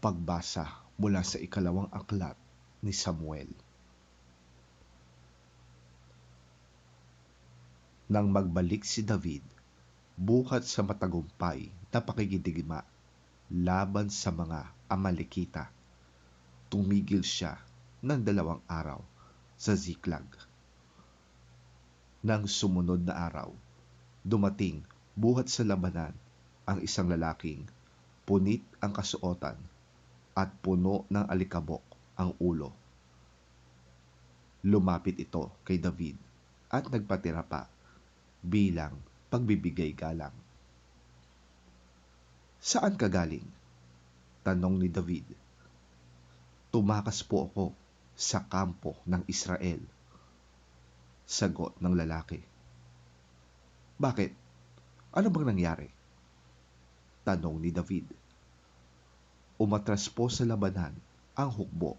Pagbasa mula sa ikalawang aklat ni Samuel. Nang magbalik si David buhat sa matagumpay na pakikidigma laban sa mga Amalekita, tumigil siya ng 2 araw sa Ziklag. Nang sumunod na araw, dumating buhat sa labanan ang isang lalaking punit ang kasuotan at puno ng alikabok ang ulo. Lumapit ito kay David at nagpatira pa bilang pagbibigay galang. "Saan ka galing?" tanong ni David. "Tumakas po ako sa kampo ng Israel," sagot ng lalaki. "Bakit? Ano bang nangyari?" tanong ni David. "Umatras po sa labanan ang hukbo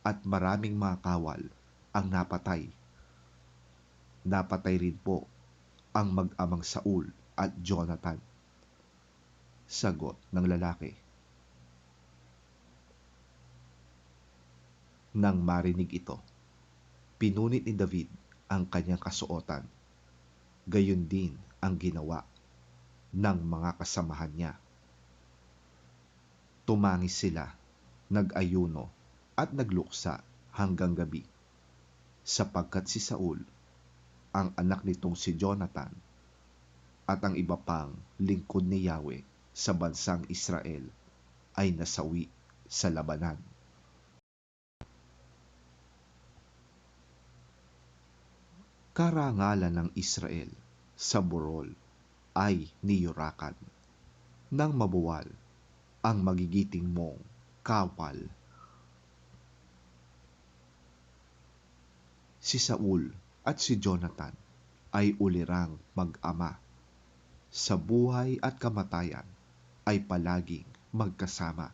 at maraming mga kawal ang napatay. Napatay rin po ang mag-amang Saul at Jonathan," sagot ng lalaki. Nang marinig ito, pinunit ni David ang kanyang kasuotan. Gayon din ang ginawa ng mga kasamahan niya. Tumangis sila, nag-ayuno at nagluksa hanggang gabi, sapagkat si Saul, ang anak nitong si Jonathan, at ang iba pang lingkod ni Yahweh sa bansang Israel ay nasawi sa labanan. Karangalan ng Israel sa burol ay niyurakan. Nang mabuwal ang magigiting mong kawal. Si Saul at si Jonathan ay ulirang mag-ama. Sa buhay at kamatayan ay palaging magkasama.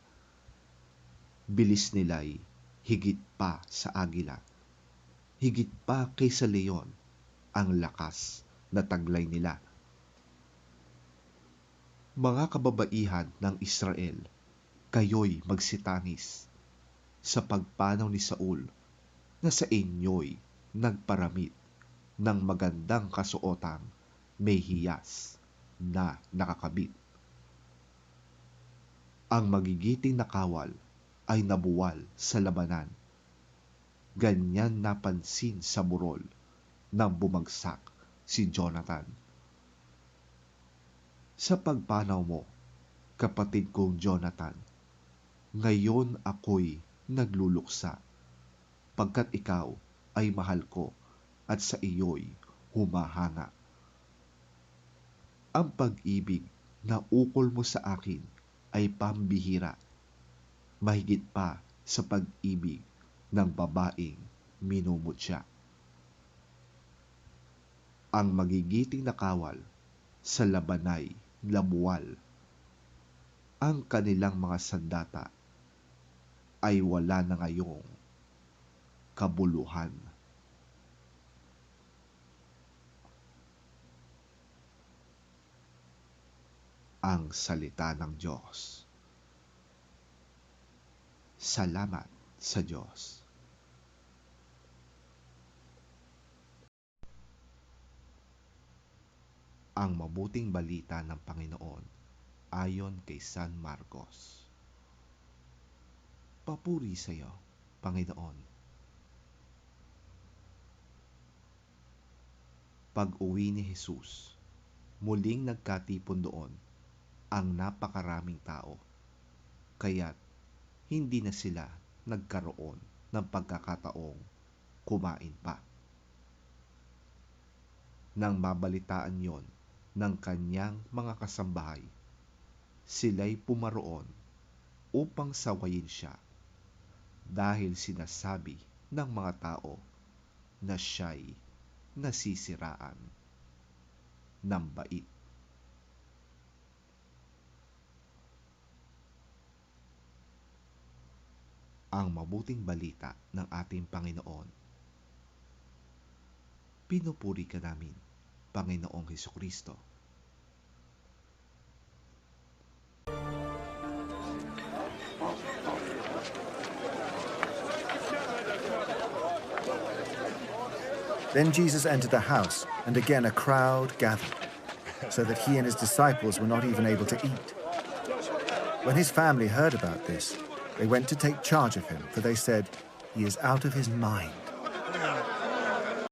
Bilis nila'y higit pa sa agila, higit pa kaysa leon ang lakas na taglay nila. Mga kababaihan ng Israel, kayo'y magsitangis sa pagpanaw ni Saul na sa inyo'y nagparamit ng magandang kasuotang may hiyas na nakakabit. Ang magigiting na kawal ay nabuwal sa labanan. Ganyan napansin sa burol nang bumagsak si Jonathan. Sa pagpanaw mo, kapatid kong Jonathan, ngayon ako'y nagluluksa, pagkat ikaw ay mahal ko at sa iyo'y humahanga. Ang pag-ibig na ukol mo sa akin ay pambihira, mahigit pa sa pag-ibig ng babaeng minumutya. Ang magigiting na kawal sa labanay labuwal. Ang kanilang mga sandata ay wala na ngayong kabuluhan. Ang salita ng Diyos. Salamat sa Diyos. Ang mabuting balita ng Panginoon ayon kay San Marcos. Papuri sa iyo, Panginoon. Pag-uwi ni Jesus, muling nagkatipon doon ang napakaraming tao, kaya't hindi na sila nagkaroon ng pagkakataong kumain pa. Nang mabalitaan yon ng kanyang mga kasambahay, sila'y pumaroon upang sawayin siya dahil sinasabi ng mga tao na siya'y nasisiraan ng bait. Ang mabuting balita ng ating Panginoon. Pinupuri ka namin, Panginoong Hesukristo. Then Jesus entered a house, and again a crowd gathered, so that he and his disciples were not even able to eat. When his family heard about this, they went to take charge of him, for they said, "He is out of his mind."